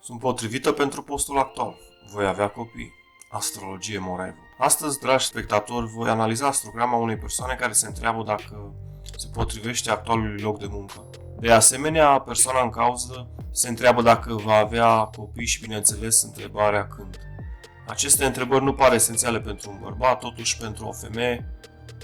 Sunt potrivită pentru postul actual. Voi avea copii. Astrologie Morevu. Astăzi, dragi spectatori, voi analiza astrograma unei persoane care se întreabă dacă se potrivește actualului loc de muncă. De asemenea, persoana în cauză se întreabă dacă va avea copii și, bineînțeles, întrebarea când. Aceste întrebări nu par esențiale pentru un bărbat, totuși pentru o femeie,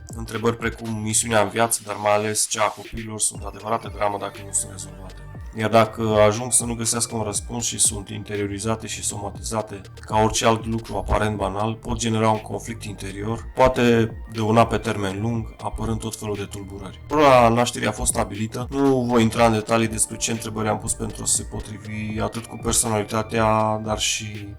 întrebări precum misiunea în viață, dar mai ales cea a copiilor, sunt adevărată dramă dacă nu sunt rezolvate. Iar dacă ajung să nu găsească un răspuns și sunt interiorizate și somatizate ca orice alt lucru aparent banal, pot genera un conflict interior, poate dăuna pe termen lung, apărând tot felul de tulburări. Ora nașterii a fost stabilită, nu voi intra în detalii despre ce întrebări am pus pentru a se potrivi atât cu personalitatea, dar și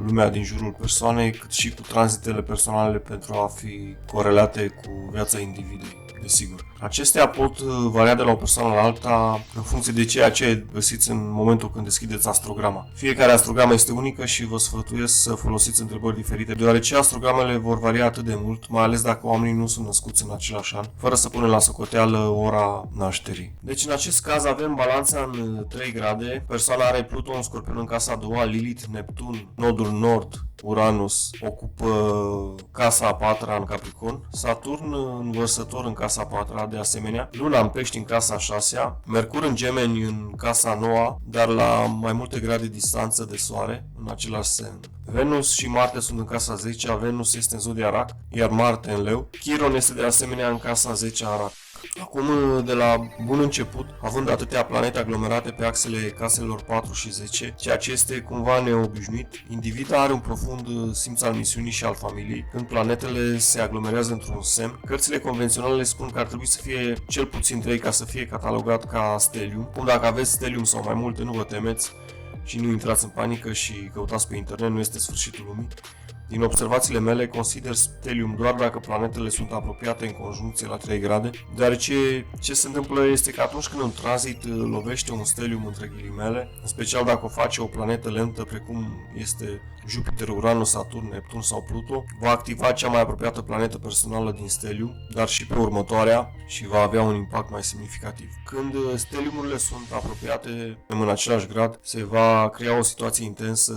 lumea din jurul persoanei, cât și cu tranzitele personale pentru a fi corelate cu viața individului. Desigur. Acestea pot varia de la o persoană la alta în funcție de ceea ce găsiți în momentul când deschideți astrograma. Fiecare astrogramă este unică și vă sfătuiesc să folosiți întrebări diferite, deoarece astrogramele vor varia atât de mult, mai ales dacă oamenii nu sunt născuți în același an, fără să punem la socoteală ora nașterii. Deci în acest caz avem balanța în 3 grade, persoana are Pluton în Scorpion în casa a doua, Lilith, Neptun, nodul nord, Uranus ocupă casa a patra în Capricorn, Saturn în Vărsător în casa a patra, de asemenea, Luna în Pești în casa a șasea, Mercur în Gemeni în casa a noua, dar la mai multe grade distanță de Soare, în același semn. Venus și Marte sunt în casa a 10-a, Venus este în zodia Rac, iar Marte în Leu, Chiron este de asemenea în casa a 10-a Rac. Acum, de la bun început, având atâtea planete aglomerate pe axele caselor 4 și 10, ceea ce este cumva neobișnuit, individa are un profund simț al misiunii și al familiei. Când planetele se aglomerează într-un semn, cărțile convenționale spun că ar trebui să fie cel puțin 3 ca să fie catalogat ca stelium. Cum dacă aveți stelium sau mai multe, nu vă temeți și nu intrați în panică și căutați pe internet, nu este sfârșitul lumii. Din observațiile mele, consider stelium doar dacă planetele sunt apropiate în conjuncție la 3 grade, deoarece ce se întâmplă este că atunci când un tranzit lovește un stelium între ghilimele, în special dacă o face o planetă lentă precum este Jupiter, Uranus, Saturn, Neptun sau Pluto, va activa cea mai apropiată planetă personală din stelium, dar și pe următoarea și va avea un impact mai semnificativ. Când steliumurile sunt apropiate în același grad, se va crea o situație intensă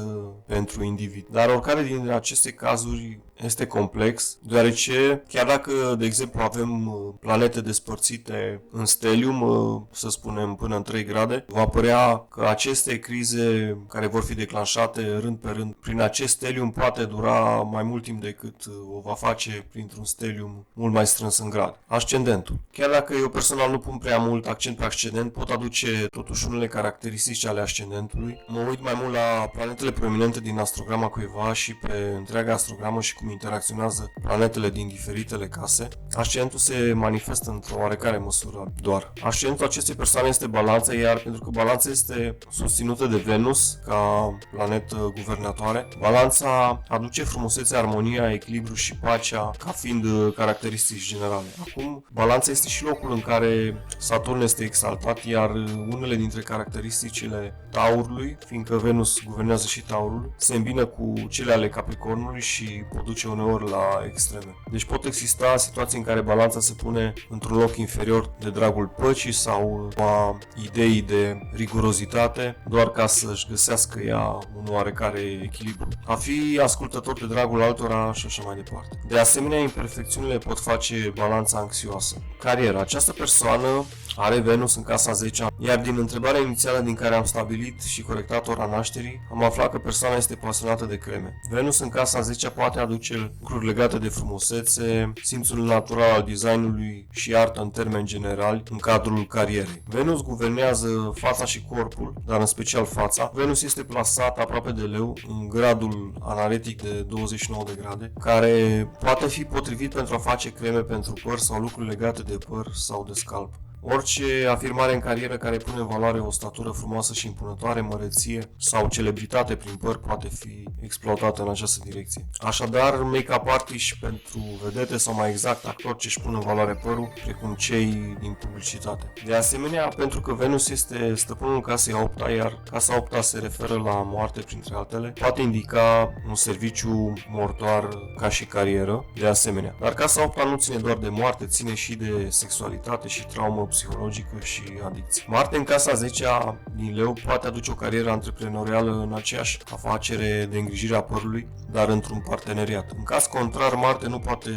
pentru individ. Dar oricare dintre aceste cazuri este complex, deoarece chiar dacă, de exemplu, avem planete despărțite în stelium, să spunem până în 3 grade, va părea că aceste crize care vor fi declanșate rând pe rând prin acest stelium poate dura mai mult timp decât o va face printr-un stelium mult mai strâns în grad. Ascendentul. Chiar dacă eu personal nu pun prea mult accent pe ascendent, pot aduce totuși unele caracteristici ale ascendentului. Mă uit mai mult la planetele proeminente din astrograma cuiva și pe întreaga astrogramă și cum interacționează planetele din diferitele case. Ascendentul se manifestă într-o oarecare măsură doar. Ascendentul acestei persoane este Balanța, iar pentru că Balanța este susținută de Venus ca planetă guvernatoare, Balanța aduce frumusețea, armonia, echilibru și pacea ca fiind caracteristici generale. Acum, Balanța este și locul în care Saturn este exaltat, iar unele dintre caracteristicile Taurului, fiindcă Venus guvernează și Taurul, se îmbină cu cele ale Capricornului și pot duce uneori la extreme. Deci pot exista situații în care Balanța se pune într-un loc inferior de dragul păcii sau a ideii de rigurozitate, doar ca să-și găsească ea un oarecare echilibru. A fi ascultător de dragul altora și așa mai departe. De asemenea, imperfecțiunile pot face Balanța anxioasă. Cariera. Această persoană are Venus în casa 10, iar din întrebarea inițială din care am stabilit și corectat ora nașterii, am aflat că persoana este pasionată de creme. Venus în casa 10 poate aduce lucruri legate de frumusețe, simțul natural al designului și artă în termeni generali în cadrul carierei. Venus guvernează fața și corpul, dar în special fața. Venus este plasat aproape de Leu, în gradul analitic de 29 de grade, care poate fi potrivit pentru a face creme pentru păr sau lucruri legate de păr sau de scalp. Orice afirmare în carieră care pune în valoare o statură frumoasă și impunătoare, măreție sau celebritate prin păr poate fi exploatată în această direcție. Așadar, make-up artiști pentru vedete sau mai exact actori ce își pun în valoare părul, precum cei din publicitate. De asemenea, pentru că Venus este stăpânul casei a 8-a, iar casa 8-a se referă la moarte printre altele, poate indica un serviciu mortoar ca și carieră, de asemenea. Dar casa 8-a nu ține doar de moarte, ține și de sexualitate și traumă psihologică și adicție. Marte în casa 10-a din Leu poate aduce o carieră antreprenorială în aceeași afacere de îngrijire a părului, dar într-un parteneriat. În caz contrar, Marte nu poate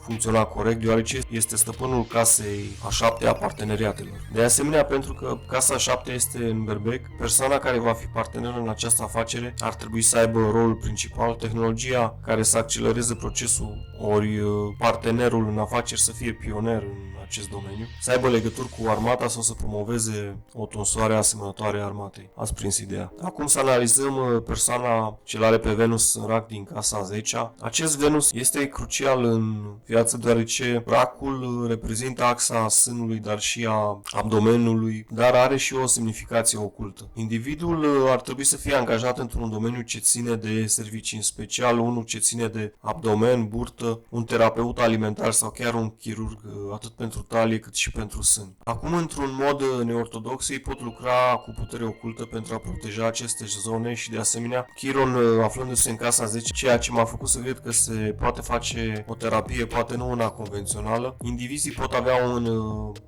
funcționa corect, deoarece este stăpânul casei a 7-a parteneriatelor. De asemenea, pentru că casa 7 este în berbec, persoana care va fi partener în această afacere ar trebui să aibă rolul principal, tehnologia care să accelereze procesul, ori partenerul în afaceri să fie pioner în acest domeniu, să aibă legături cu armata sau să promoveze o tunsoare asemănătoare armatei. Ați prins ideea. Acum să analizăm persoana ce are pe Venus în rac din casa 10-a. Acest Venus este crucial în viață, deoarece racul reprezintă axa sânului, dar și a abdomenului, dar are și o semnificație ocultă. Individul ar trebui să fie angajat într-un domeniu ce ține de servicii, în special unul ce ține de abdomen, burtă, un terapeut alimentar sau chiar un chirurg, atât pentru talie cât și pentru sân. Acum, într-un mod neortodox, ei pot lucra cu putere ocultă pentru a proteja aceste zone și, de asemenea, Chiron, aflându-se în casa 10, ceea ce m-a făcut să cred că se poate face o terapie, poate nu una convențională. Indivizii pot avea un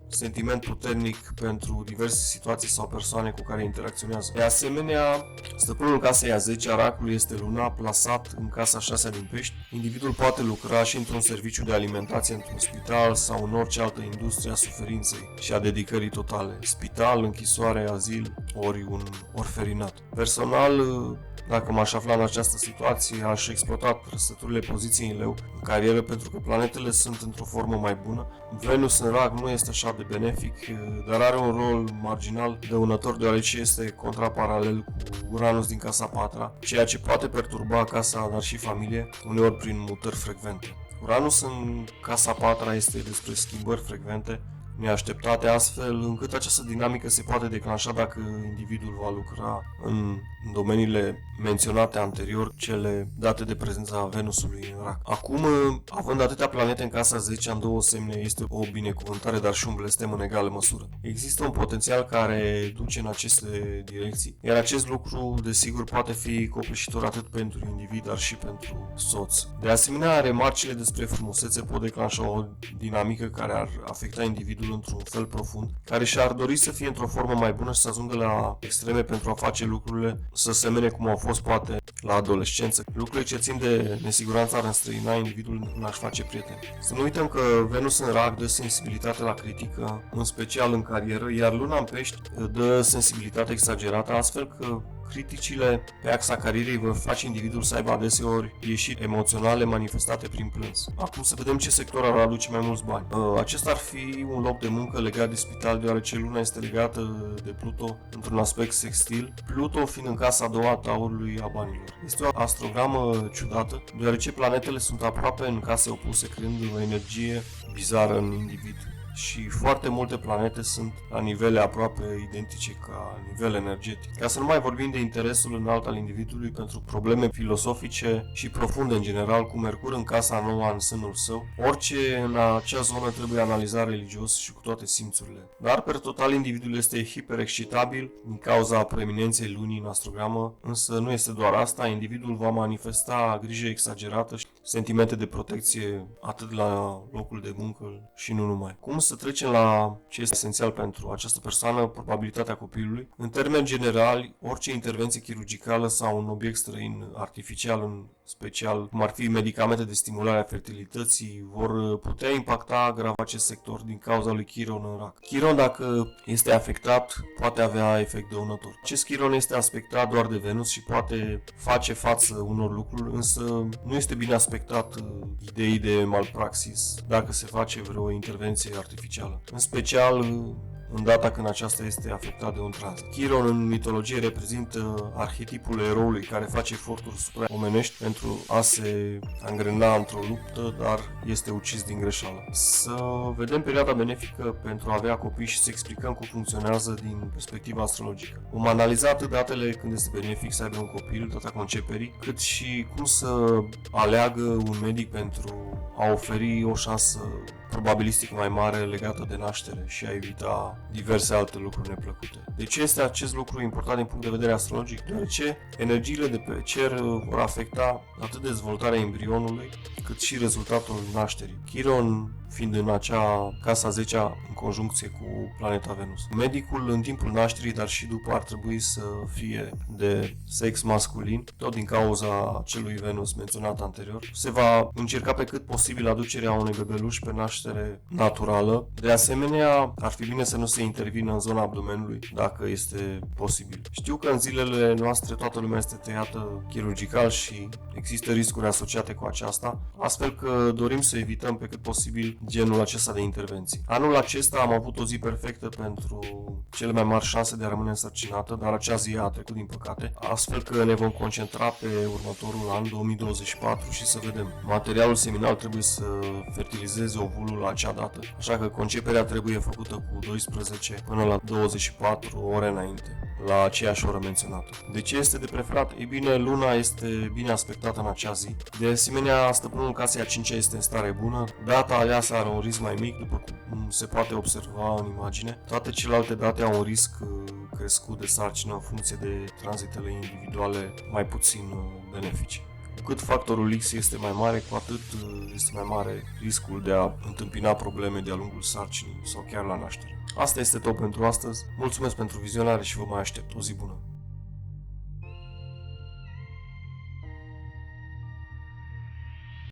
sentiment puternic pentru diverse situații sau persoane cu care interacționează. De asemenea, stăpânul casei a 10-a racului este Luna, plasat în casa 6-a din Pești. Individul poate lucra și într-un serviciu de alimentație, într-un spital sau în orice altă industrie a suferinței și a dedicării totale. Spital, închisoare, azil, ori un orfelinat. Personal, dacă m-aș afla în această situație, aș exploata trăsăturile poziției în Leu în carieră, pentru că planetele sunt într-o formă mai bună. Venus în rac nu este așa de benefic, dar are un rol marginal dăunător, deoarece este contraparalel cu Uranus din casa 4-a, ceea ce poate perturba casa, dar și familie, uneori prin mutări frecvente. Uranus în casa 4-a este despre schimbări frecvente, neașteptate, astfel încât această dinamică se poate declanșa dacă individul va lucra în domeniile menționate anterior, cele date de prezența Venusului în rac. Acum, având atâtea planete în casa 10 în două semne, este o binecuvântare, dar și un blestem în egală măsură. Există un potențial care duce în aceste direcții, iar acest lucru, desigur, poate fi copleșitor atât pentru individ, dar și pentru soț. De asemenea, remarcile despre frumusețe pot declanșa o dinamică care ar afecta individul într-un fel profund, care și-ar dori să fie într-o formă mai bună și să ajungă la extreme pentru a face lucrurile să semene cum au fost poate la adolescență. Lucrurile ce țin de nesiguranță ar înstrăina individul în a-și face prieteni. Să nu uităm că Venus în rac dă sensibilitate la critică, în special în carieră, iar Luna în Pești dă sensibilitate exagerată, astfel că criticile pe axa carierei vor face individul să aibă adeseori ieșiri emoționale manifestate prin plâns. Acum să vedem ce sector ar aduce mai mulți bani. Acesta ar fi un loc de muncă legat de spital, deoarece Luna este legată de Pluto într-un aspect sextil, Pluto fiind în casa a doua a taurului a banilor. Este o astrogramă ciudată, deoarece planetele sunt aproape în case opuse, creând o energie bizară în individ. Și foarte multe planete sunt la nivele aproape identice ca nivel energetic. Ca să nu mai vorbim de interesul înalt al individului pentru probleme filosofice și profunde în general, cu Mercur în casa nouă în sânul său, orice în acea zonă trebuie analizat religios și cu toate simțurile. Dar, per total, individul este hiperexcitabil din cauza preeminenței lunii în astrogramă, însă nu este doar asta, individul va manifesta grijă exagerată și sentimente de protecție atât la locul de muncă și nu numai. Cum să trecem la ce este esențial pentru această persoană, probabilitatea copilului. În termeni generali, orice intervenție chirurgicală sau un obiect străin artificial, în special cum ar fi medicamente de stimulare a fertilității, vor putea impacta grav acest sector din cauza lui Chiron în rac. Chiron, dacă este afectat, poate avea efect dăunător. Acest Chiron este aspectat doar de Venus și poate face față unor lucruri, însă nu este bine aspectat ideii de malpraxis dacă se face vreo intervenție artificială. În special în data când aceasta este afectată de un tranzit. Chiron în mitologie reprezintă arhetipul eroului care face eforturi supraomenești pentru a se angrena într-o luptă, dar este ucis din greșeală. Să vedem perioada benefică pentru a avea copii și să explicăm cum funcționează din perspectiva astrologică. Vom analiza atât datele când este benefic să aibă un copil, data conceperii, cât și cum să aleagă un medic pentru a oferi o șansă probabilistică mai mare legată de naștere și a evita diverse alte lucruri neplăcute. De ce este acest lucru important din punct de vedere astrologic? Deoarece energiile de pe cer vor afecta atât dezvoltarea embrionului, cât și rezultatul nașterii. Chiron fiind în acea casa 10-a în conjuncție cu planeta Venus. Medicul în timpul nașterii, dar și după, ar trebui să fie de sex masculin, tot din cauza celui Venus menționat anterior. Se va încerca pe cât posibil aducerea unui bebeluș pe naștere naturală. De asemenea, ar fi bine să nu se intervină în zona abdomenului, dacă este posibil. Știu că în zilele noastre toată lumea este tăiată chirurgical și există riscuri asociate cu aceasta, astfel că dorim să evităm pe cât posibil genul acesta de intervenții. Anul acesta am avut o zi perfectă pentru cele mai mari șanse de a rămâne însărcinată, dar acea zi a trecut din păcate, astfel că ne vom concentra pe următorul an 2024 și să vedem. Materialul seminal trebuie să fertilizeze ovulul la acea dată, așa că conceperea trebuie făcută cu 12 până la 24 ore înainte, la aceeași oră menționată. De ce este de preferat? Ei bine, luna este bine aspectată în acea zi. De asemenea, stăpânul casei a 5-a este în stare bună, data aleasă are un risc mai mic, după cum se poate observa în imagine. Toate celelalte date au un risc crescut de sarcină în funcție de tranzitele individuale mai puțin benefice. Cu cât factorul X este mai mare, cu atât este mai mare riscul de a întâmpina probleme de-a lungul sarcinii sau chiar la naștere. Asta este tot pentru astăzi. Mulțumesc pentru vizionare și vă mai aștept. O zi bună!